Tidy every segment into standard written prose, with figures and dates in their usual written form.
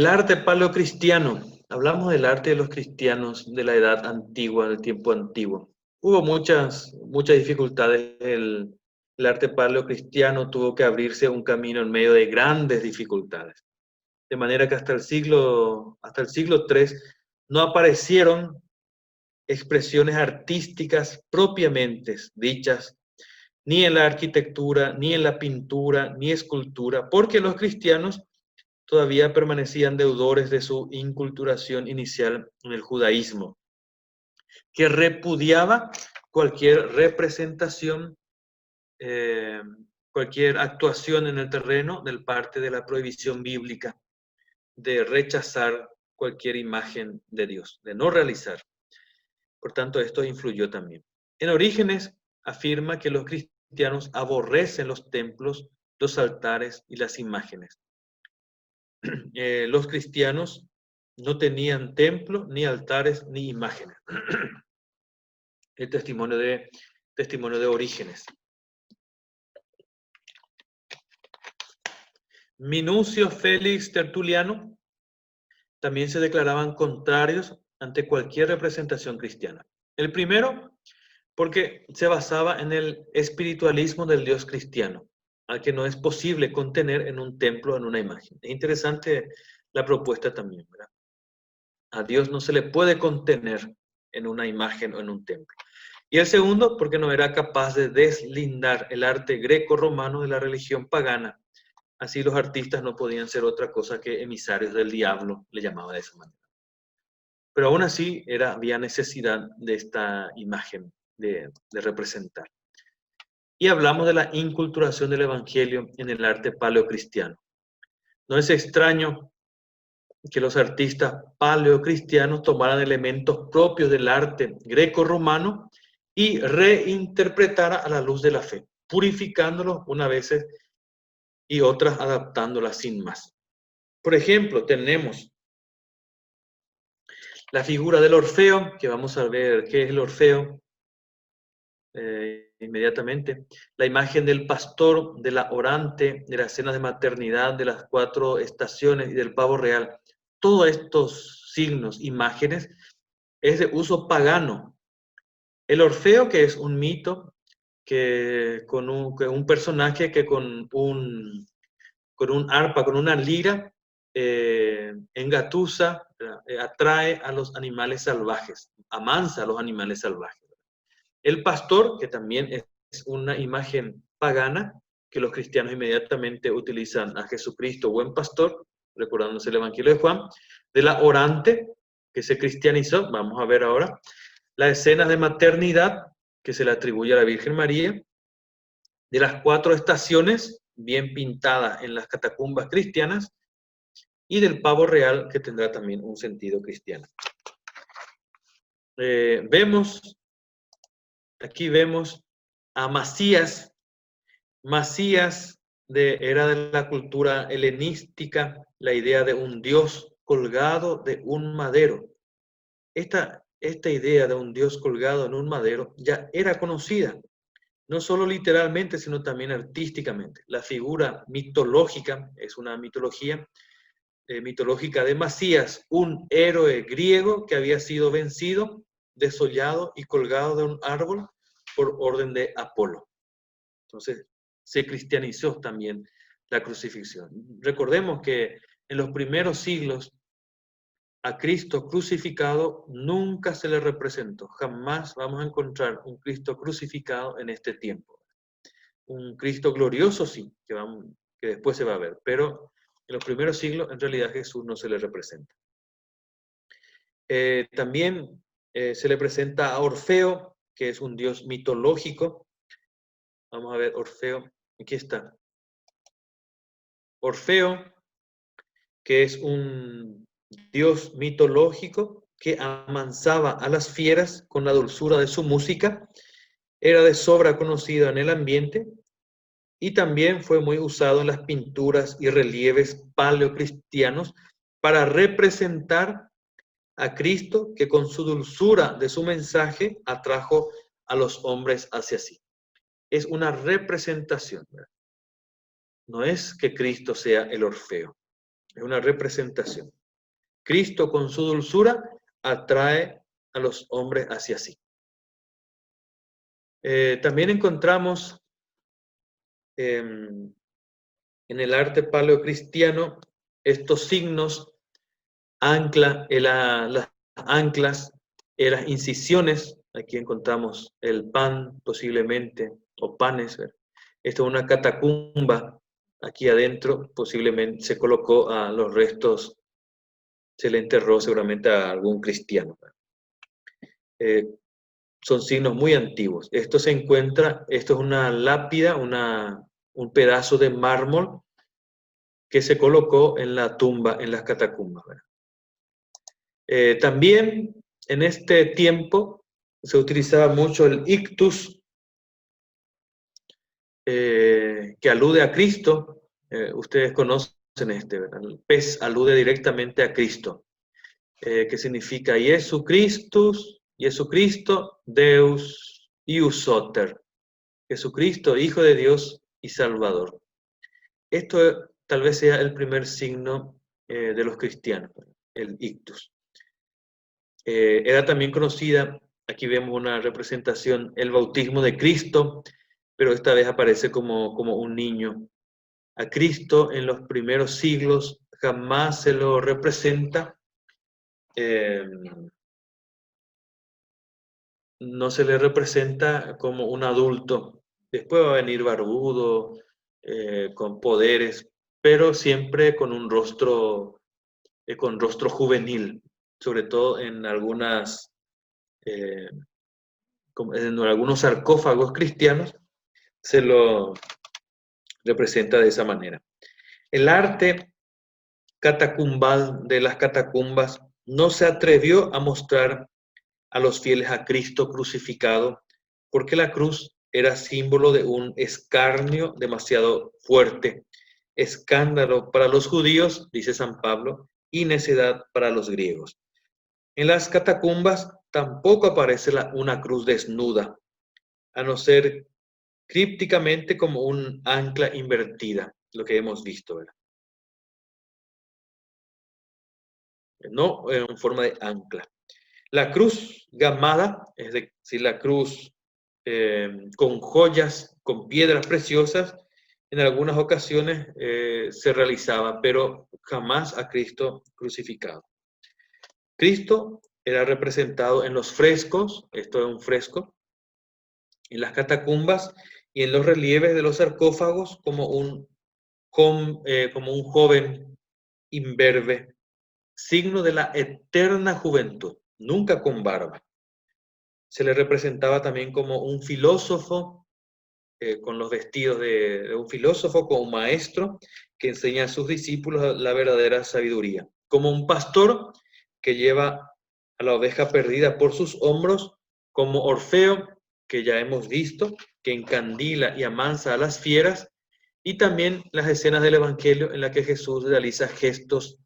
arte paleocristiano. Hablamos del arte de los cristianos de la edad antigua, del tiempo antiguo. Hubo muchas dificultades. El arte paleocristiano tuvo que abrirse un camino en medio de grandes dificultades. De manera que hasta el siglo III no aparecieron expresiones artísticas propiamente dichas, ni en la arquitectura, ni en la pintura, ni escultura, porque los cristianos todavía permanecían deudores de su inculturación inicial en el judaísmo, que repudiaba cualquier representación, cualquier actuación en el terreno del parte de la prohibición bíblica de rechazar cualquier imagen de Dios, de no realizar. Por tanto, esto influyó también. En Orígenes afirma que los cristianos aborrecen los templos, los altares y las imágenes. Los cristianos no tenían templo, ni altares, ni imágenes. El testimonio de Orígenes. Minucio Félix Tertuliano también se declaraban contrarios ante cualquier representación cristiana. El primero, porque se basaba en el espiritualismo del Dios cristiano, al que no es posible contener en un templo, en una imagen. Es interesante la propuesta también, ¿verdad? A Dios no se le puede contener en una imagen o en un templo. Y el segundo, porque no era capaz de deslindar el arte greco-romano de la religión pagana. Así los artistas no podían ser otra cosa que emisarios del diablo, le llamaba de esa manera. Pero aún así había necesidad de esta imagen de representar. Y hablamos de la inculturación del evangelio en el arte paleocristiano. No es extraño que los artistas paleocristianos tomaran elementos propios del arte greco-romano y reinterpretara a la luz de la fe, purificándolos unas veces y otras adaptándolas sin más. Por ejemplo, tenemos la figura del Orfeo, que vamos a ver qué es el Orfeo inmediatamente. La imagen del pastor, de la orante, de las cenas de maternidad, de las 4 estaciones y del pavo real. Todos estos signos, imágenes, es de uso pagano. El Orfeo, que es un mito, que un personaje que con un arpa, con una lira, engatusa, atrae a los animales salvajes, amansa a los animales salvajes. El pastor, que también es una imagen pagana, que los cristianos inmediatamente utilizan a Jesucristo, buen pastor, recordándose el Evangelio de Juan, de la orante, que se cristianizó, vamos a ver ahora, la escena de maternidad, que se le atribuye a la Virgen María, de las 4 estaciones, bien pintadas en las catacumbas cristianas, y del pavo real, que tendrá también un sentido cristiano. Aquí vemos a Masías. Masías era de la cultura helenística, la idea de un dios colgado de un madero. Esta idea de un dios colgado en un madero ya era conocida, no solo literalmente, sino también artísticamente. La figura mitológica, es una mitología mitológica de Masías, un héroe griego que había sido vencido, desollado y colgado de un árbol por orden de Apolo. Entonces, se cristianizó también la crucifixión. Recordemos que en los primeros siglos a Cristo crucificado nunca se le representó. Jamás vamos a encontrar un Cristo crucificado en este tiempo. Un Cristo glorioso sí, que después se va a ver, pero en los primeros siglos en realidad a Jesús no se le representa. También se le presenta a Orfeo, que es un dios mitológico. Vamos a ver Orfeo, aquí está. Orfeo, que es un dios mitológico que amansaba a las fieras con la dulzura de su música, era de sobra conocido en el ambiente y también fue muy usado en las pinturas y relieves paleocristianos para representar a Cristo, que con su dulzura de su mensaje atrajo a los hombres hacia sí. Es una representación, ¿verdad? No es que Cristo sea el Orfeo, es una representación. Cristo con su dulzura atrae a los hombres hacia sí. También encontramos en el arte paleocristiano estos signos, las anclas, las incisiones. Aquí encontramos el pan posiblemente, o panes. ¿Verdad? Esto es una catacumba. Aquí adentro posiblemente se colocó a los restos, se le enterró seguramente a algún cristiano. Son signos muy antiguos. Esto es una lápida, un pedazo de mármol que se colocó en la tumba, en las catacumbas. También en este tiempo se utilizaba mucho el ictus, que alude a Cristo. Ustedes conocen ¿verdad? El pez alude directamente a Cristo, que significa Jesucristo, Deus iusoter, Jesucristo, Hijo de Dios y Salvador. Esto tal vez sea el primer signo de los cristianos, el ictus. Era también conocida, aquí vemos una representación, el bautismo de Cristo, pero esta vez aparece como un niño. A Cristo en los primeros siglos jamás se lo representa, no se le representa como un adulto. Después va a venir barbudo, con poderes, pero siempre con un rostro, con rostro juvenil, sobre todo en en algunos sarcófagos cristianos se lo representa de esa manera. El arte catacumbal de las catacumbas no se atrevió a mostrar a los fieles a Cristo crucificado porque la cruz era símbolo de un escarnio demasiado fuerte, escándalo para los judíos, dice San Pablo, y necedad para los griegos. En las catacumbas tampoco aparece una cruz desnuda, a no ser crípticamente como un ancla invertida, lo que hemos visto, ¿verdad? No en forma de ancla. La cruz gamada, es decir, la cruz con joyas, con piedras preciosas, en algunas ocasiones se realizaba, pero jamás a Cristo crucificado. Cristo era representado en los frescos, esto es un fresco, en las catacumbas y en los relieves de los sarcófagos como un joven imberbe, signo de la eterna juventud, nunca con barba. Se le representaba también como un filósofo, con los vestidos de un filósofo, como un maestro que enseña a sus discípulos la verdadera sabiduría, como un pastor que lleva a la oveja perdida por sus hombros, como Orfeo, que ya hemos visto, que encandila y amansa a las fieras, y también las escenas del Evangelio en las que Jesús realiza gestos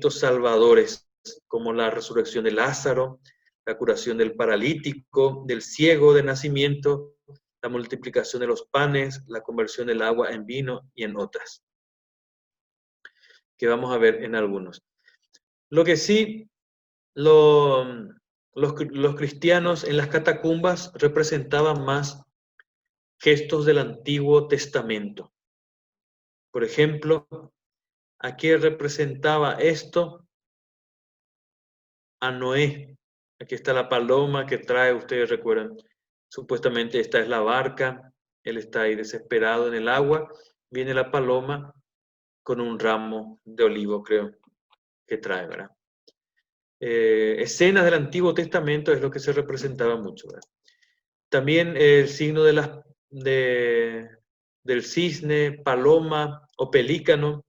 salvadores, como la resurrección de Lázaro, la curación del paralítico, del ciego de nacimiento, la multiplicación de los panes, la conversión del agua en vino y en otras, que vamos a ver en algunos. Lo que sí, los cristianos en las catacumbas representaban más gestos del Antiguo Testamento. Por ejemplo, aquí representaba esto a Noé. Aquí está la paloma que trae, ustedes recuerdan, supuestamente esta es la barca, él está ahí desesperado en el agua, viene la paloma con un ramo de olivo, creo, que trae, ¿verdad? Escenas del Antiguo Testamento es lo que se representaba mucho, ¿verdad? También el signo del cisne, paloma o pelícano,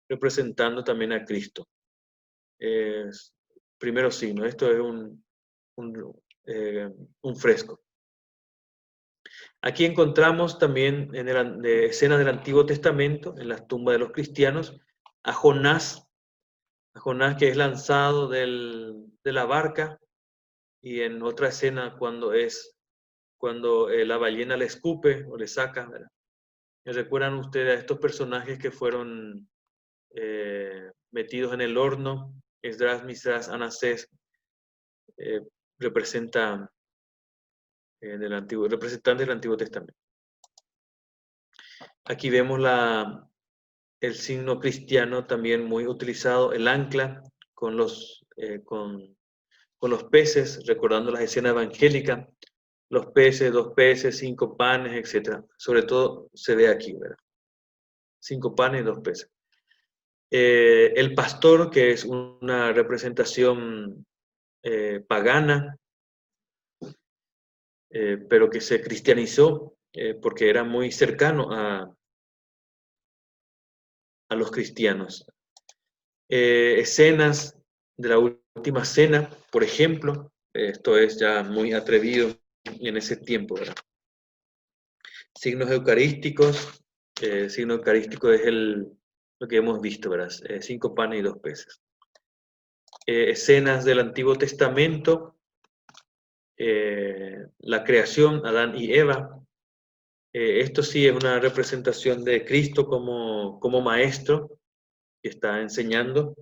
representando también a Cristo. Primero signo, esto es un fresco. Aquí encontramos también de escenas del Antiguo Testamento, en las tumbas de los cristianos, a Jonás que es lanzado de la barca, y en otra escena cuando la ballena le escupe o le saca, ¿verdad? ¿Me recuerdan ustedes a estos personajes que fueron metidos en el horno Esdras, Misras, Anasés, representan representantes del Antiguo Testamento. Aquí vemos el signo cristiano también muy utilizado, el ancla con los peces, recordando las escenas evangélicas, los peces, 2 peces, 5 panes, etc. Sobre todo se ve aquí, ¿verdad? 5 panes y 2 peces. El pastor, que es una representación pagana, pero que se cristianizó porque era muy cercano a los cristianos. Escenas de la última cena, por ejemplo, esto es ya muy atrevido en ese tiempo, ¿verdad? Signos eucarísticos, signo eucarístico es lo que hemos visto, ¿verdad? 5 panes y 2 peces. Escenas del Antiguo Testamento, la creación, Adán y Eva. Esto sí es una representación de Cristo como maestro que está enseñando.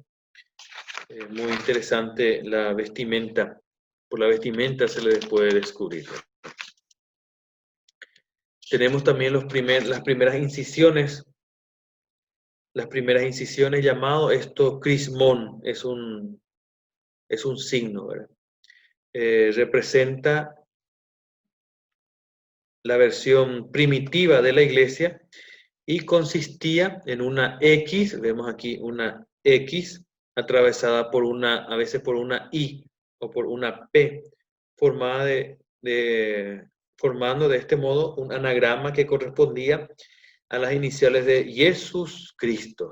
Muy interesante la vestimenta. Por la vestimenta se le puede descubrir. Tenemos también las primeras incisiones. Las primeras incisiones llamado esto crismón. Es un signo, ¿verdad? Representa la versión primitiva de la iglesia y consistía en una X, vemos aquí una X atravesada a veces por una I o por una P, formando de este modo un anagrama que correspondía a las iniciales de Jesús Cristo.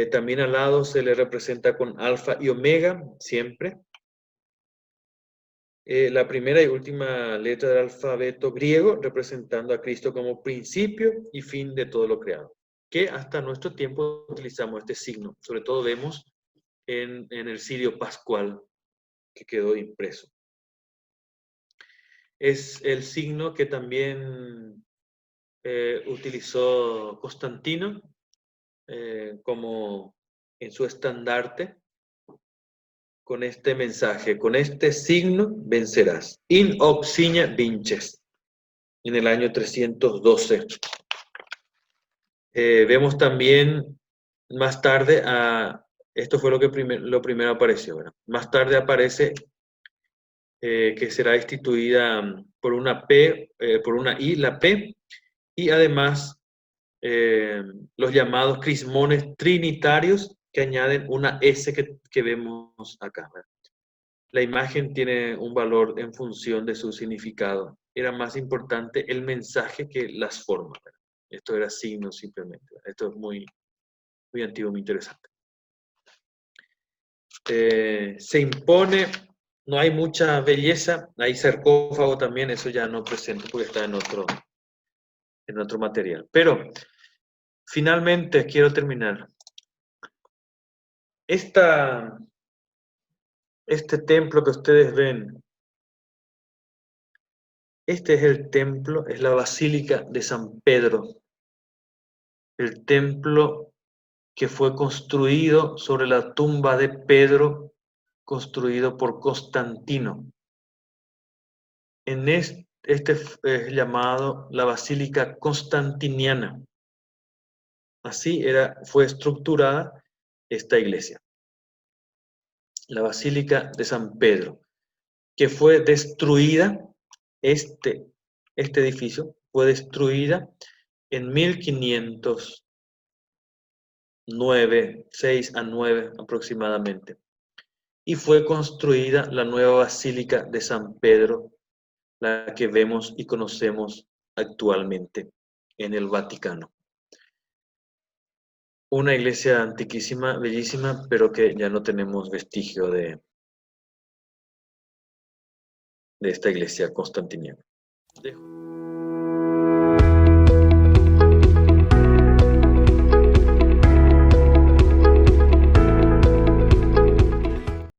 También al lado se le representa con alfa y omega, siempre. La primera y última letra del alfabeto griego, representando a Cristo como principio y fin de todo lo creado. Que hasta nuestro tiempo utilizamos este signo. Sobre todo vemos en el cirio pascual que quedó impreso. Es el signo que también utilizó Constantino como en su estandarte, con este mensaje, con este signo vencerás. In hoc signa vinces, en el año 312. Vemos también más tarde, esto fue lo primero apareció, ¿verdad? Más tarde aparece que será instituida por una P, por una I, la P, y además los llamados crismones trinitarios que añaden una S que vemos acá, ¿verdad? La imagen tiene un valor en función de su significado. Era más importante el mensaje que las formas, ¿verdad? Esto era signo simplemente, ¿verdad? Esto es muy, muy antiguo, muy interesante. Se impone, no hay mucha belleza, hay sarcófago también, eso ya no presento porque está en otro material. Pero finalmente quiero terminar. Este templo que ustedes ven, este es el templo, es la Basílica de San Pedro. El templo que fue construido sobre la tumba de Pedro, construido por Constantino. Este es llamado la Basílica Constantiniana. Así fue estructurada esta iglesia. La Basílica de San Pedro, que fue destruida, este edificio fue destruida en 1509, 6 a 9 aproximadamente. Y fue construida la nueva Basílica de San Pedro, la que vemos y conocemos actualmente en el Vaticano. Una iglesia antiquísima, bellísima, pero que ya no tenemos vestigio de esta iglesia constantiniana. Dejo.